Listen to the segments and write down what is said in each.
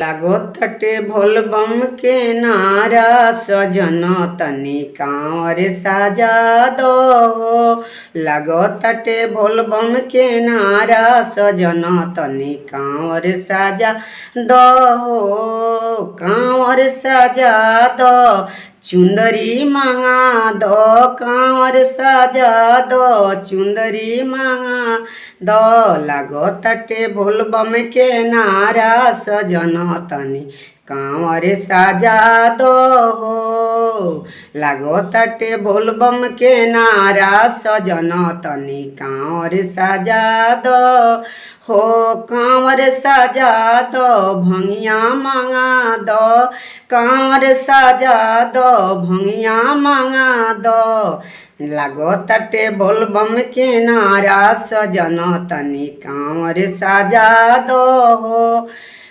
लागोताटे भोलबम के नारा सजन तनी कांवर साजा दो। लागोताटे भोलबम के नारा सजन तनी कांवर साजा दो। कांवर साजा दो, चुंदरी मांगा दो। कांवर साजा दो, चुंदरी मांगा दो। लागोताटे भोलबम के नारा सजन तनी कांवर साजा दो। लागोताटे भोलबम के नारा सजन तनी कांवर साजा दो। हो कांवर साजा दो, भंगिया मांगा दो। कांवर साजा दो, भंगिया मांगा दो। लागोताटे भोलबम के नारा सजन तनी कांवर साजा दो।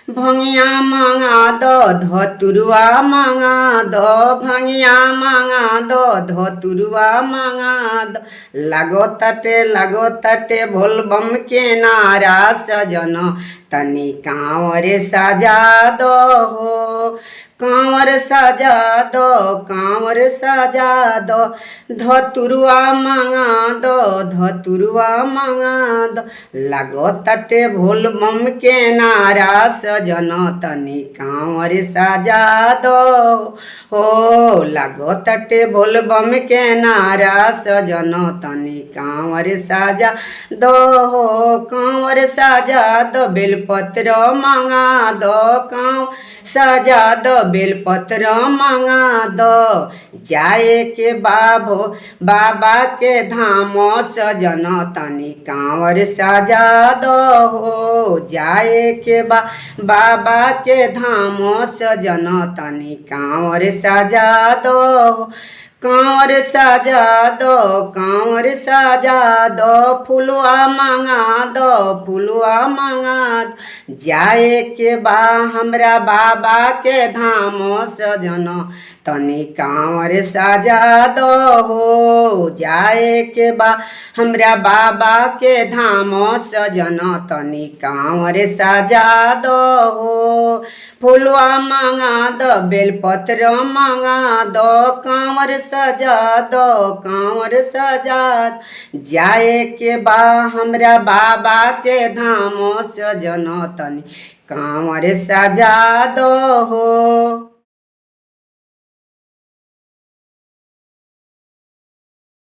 भंगिया मांगा दो, धतुरुआ मांगा दो। भंगिया मांगा दो, धतुरुआ मांगा दो। लागोताटे भोलबम के नारा सजन तनी कांवर साजा दो। कांवर साजा दो, कांवर साजा दो। धतुरुआ मांगा दो, धतुरुआ मांगा दो। लागोताटे भोलबम के नारा सजन तनी कांवर साजा दो। हो लागोताटे भोलबम के नारा सजन तनी कांवर साजा दो। कांवर साजा दो, बेलपत्र मांगा दो। कांवर साजा दो, बेलपत्र मांगा दो। जाए के बाबा के धाम सजन तनी कांवर साजा दो। जाए के बाबा के धाम सजन तनी कांवर साजा दो। कांवर साजा दो, कांवर साजा दो। फुलवा मांगा दो, फुलवा मांगा दो। जाए के हमरा बाबा के धाम सजन तनी कांवर साजा दो। जाए के हमरा बाबा के धाम सजन तनी कांवर साजा दो। फुलवा मांगा दो, बेलपत्र मांगा दो। कांवर सजा दो, कांवर सजा दो। जाए के हमरा बाबा के धाम सजन तनी कांवर सजा दो।